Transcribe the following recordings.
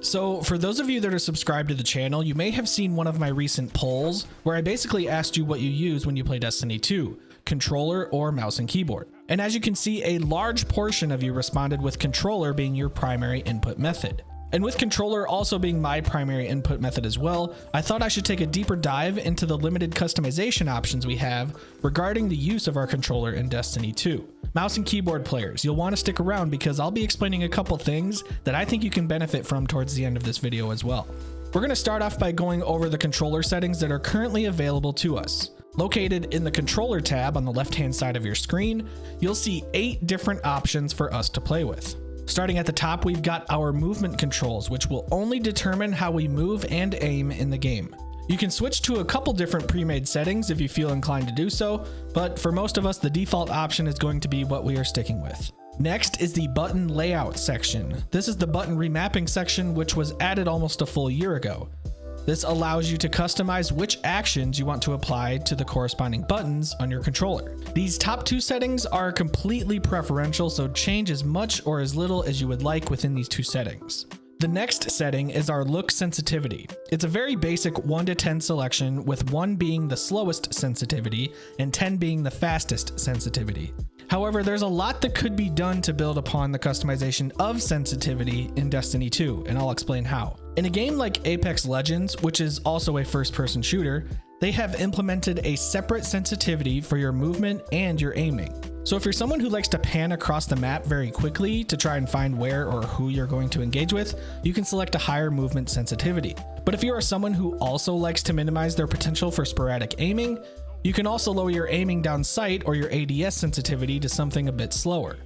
So for those of you that are subscribed to the channel, you may have seen one of my recent polls where I basically asked you what you use when you play Destiny 2, controller or mouse and keyboard. And as you can see, a large portion of you responded with controller being your primary input method. And with controller also being my primary input method as well, I thought I should take a deeper dive into the limited customization options we have regarding the use of our controller in Destiny 2. Mouse and keyboard players, you'll want to stick around because I'll be explaining a couple things that I think you can benefit from towards the end of this video as well. We're going to start off by going over the controller settings that are currently available to us. Located in the controller tab on the left-hand side of your screen, you'll see 8 different options for us to play with. Starting at the top, we've got our movement controls, which will only determine how we move and aim in the game. You can switch to a couple different pre-made settings if you feel inclined to do so, but for most of us, the default option is going to be what we are sticking with. Next is the button layout section. This is the button remapping section, which was added almost a full year ago. This allows you to customize which actions you want to apply to the corresponding buttons on your controller. These top 2 settings are completely preferential, so change as much or as little as you would like within these 2 settings. The next setting is our look sensitivity. It's a very basic 1 to 10 selection, with 1 being the slowest sensitivity and 10 being the fastest sensitivity. However, there's a lot that could be done to build upon the customization of sensitivity in Destiny 2, and I'll explain how. In a game like Apex Legends, which is also a first-person shooter, they have implemented a separate sensitivity for your movement and your aiming. So if you're someone who likes to pan across the map very quickly to try and find where or who you're going to engage with, you can select a higher movement sensitivity. But if you are someone who also likes to minimize their potential for sporadic aiming, you can also lower your aiming down sight or your ADS sensitivity to something a bit slower.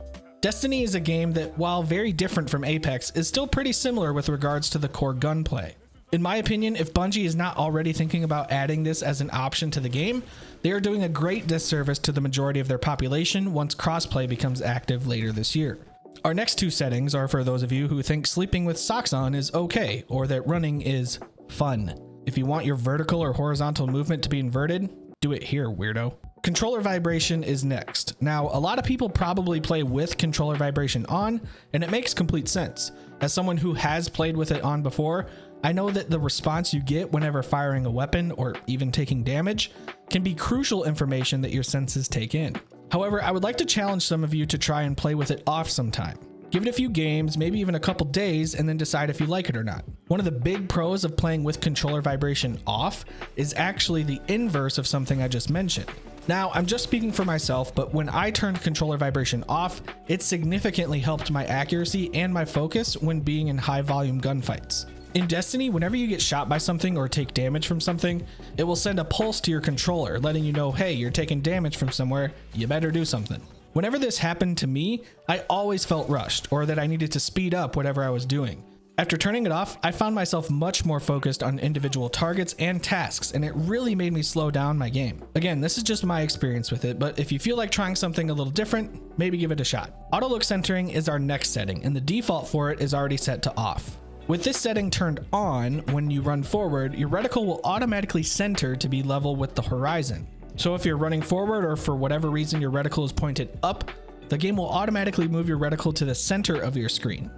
Destiny is a game that, while very different from Apex, is still pretty similar with regards to the core gunplay. In my opinion, if Bungie is not already thinking about adding this as an option to the game, they are doing a great disservice to the majority of their population once crossplay becomes active later this year. Our next 2 settings are for those of you who think sleeping with socks on is okay, or that running is fun. If you want your vertical or horizontal movement to be inverted, do it here, weirdo. Controller vibration is next. Now, a lot of people probably play with controller vibration on, and it makes complete sense. As someone who has played with it on before, I know that the response you get whenever firing a weapon or even taking damage can be crucial information that your senses take in. However, I would like to challenge some of you to try and play with it off sometime. Give it a few games, maybe even a couple days, and then decide if you like it or not. One of the big pros of playing with controller vibration off is actually the inverse of something I just mentioned. Now, I'm just speaking for myself, but when I turned controller vibration off, it significantly helped my accuracy and my focus when being in high volume gunfights. In Destiny, whenever you get shot by something or take damage from something, it will send a pulse to your controller, letting you know, hey, you're taking damage from somewhere, you better do something. Whenever this happened to me, I always felt rushed or that I needed to speed up whatever I was doing. After turning it off, I found myself much more focused on individual targets and tasks, and it really made me slow down my game. Again, this is just my experience with it, but if you feel like trying something a little different, maybe give it a shot. Auto look centering is our next setting, and the default for it is already set to off. With this setting turned on, when you run forward, your reticle will automatically center to be level with the horizon. So if you're running forward or for whatever reason your reticle is pointed up, the game will automatically move your reticle to the center of your screen.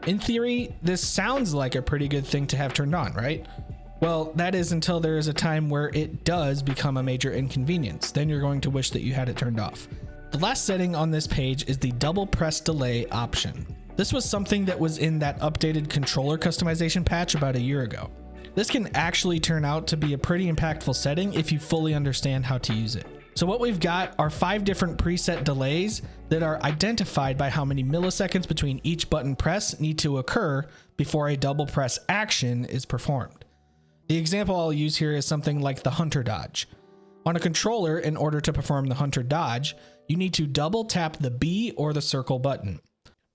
In theory, this sounds like a pretty good thing to have turned on, right? Well, that is until there is a time where it does become a major inconvenience. Then you're going to wish that you had it turned off. The last setting on this page is the double press delay option. This was something that was in that updated controller customization patch about a year ago. This can actually turn out to be a pretty impactful setting if you fully understand how to use it. So what we've got are 5 different preset delays that are identified by how many milliseconds between each button press need to occur before a double press action is performed. The example I'll use here is something like the Hunter Dodge. On a controller, in order to perform the Hunter Dodge, you need to double tap the B or the circle button.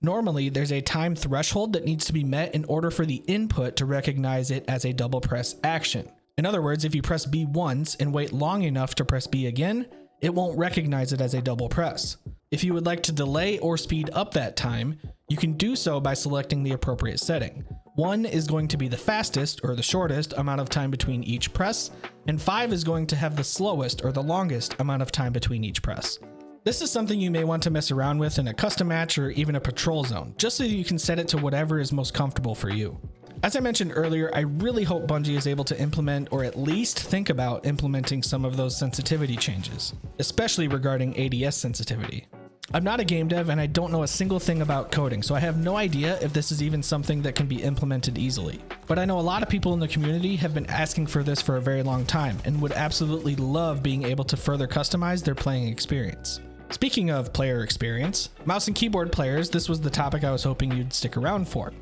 Normally, there's a time threshold that needs to be met in order for the input to recognize it as a double press action. In other words, if you press B once and wait long enough to press B again, it won't recognize it as a double press. If you would like to delay or speed up that time, you can do so by selecting the appropriate setting. 1 is going to be the fastest or the shortest amount of time between each press, and 5 is going to have the slowest or the longest amount of time between each press. This is something you may want to mess around with in a custom match or even a patrol zone, just so you can set it to whatever is most comfortable for you. As I mentioned earlier, I really hope Bungie is able to implement or at least think about implementing some of those sensitivity changes, especially regarding ADS sensitivity. I'm not a game dev and I don't know a single thing about coding, so I have no idea if this is even something that can be implemented easily. But I know a lot of people in the community have been asking for this for a very long time and would absolutely love being able to further customize their playing experience. Speaking of player experience, mouse and keyboard players, this was the topic I was hoping you'd stick around for.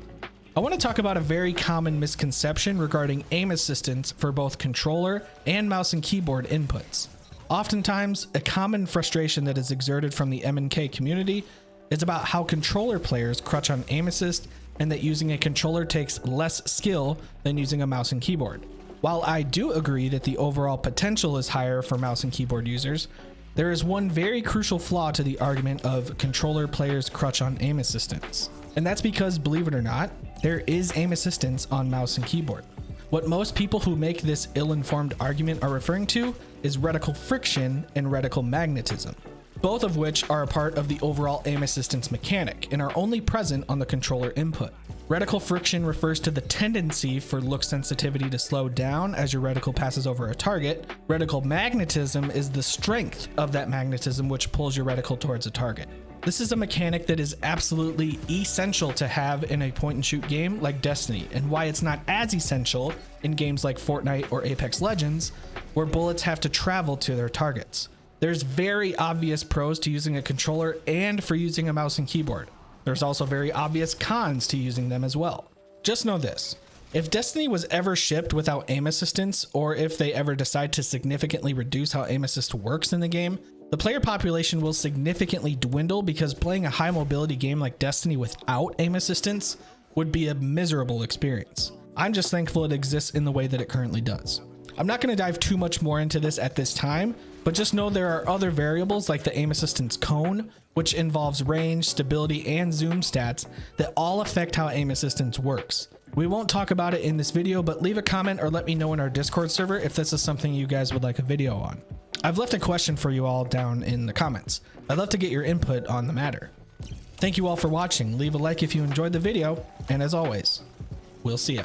I want to talk about a very common misconception regarding aim assistance for both controller and mouse and keyboard inputs. Oftentimes, a common frustration that is exerted from the MNK community is about how controller players crutch on aim assist and that using a controller takes less skill than using a mouse and keyboard. While I do agree that the overall potential is higher for mouse and keyboard users, there is one very crucial flaw to the argument of controller players crutch on aim assistance. And that's because, believe it or not, there is aim assistance on mouse and keyboard. What most people who make this ill-informed argument are referring to is reticle friction and reticle magnetism, both of which are a part of the overall aim assistance mechanic and are only present on the controller input. Reticle friction refers to the tendency for look sensitivity to slow down as your reticle passes over a target. Reticle magnetism is the strength of that magnetism which pulls your reticle towards a target. This is a mechanic that is absolutely essential to have in a point-and-shoot game like Destiny, and why it's not as essential in games like Fortnite or Apex Legends, where bullets have to travel to their targets. There's very obvious pros to using a controller and for using a mouse and keyboard. There's also very obvious cons to using them as well. Just know this. If Destiny was ever shipped without aim assistance, or if they ever decide to significantly reduce how aim assist works in the game, the player population will significantly dwindle because playing a high mobility game like Destiny without aim assistance would be a miserable experience. I'm just thankful it exists in the way that it currently does. I'm not going to dive too much more into this at this time, but just know there are other variables like the aim assistance cone, which involves range, stability, and zoom stats that all affect how aim assistance works. We won't talk about it in this video, but leave a comment or let me know in our Discord server if this is something you guys would like a video on. I've left a question for you all down in the comments. I'd love to get your input on the matter. Thank you all for watching. Leave a like if you enjoyed the video, and as always, we'll see ya.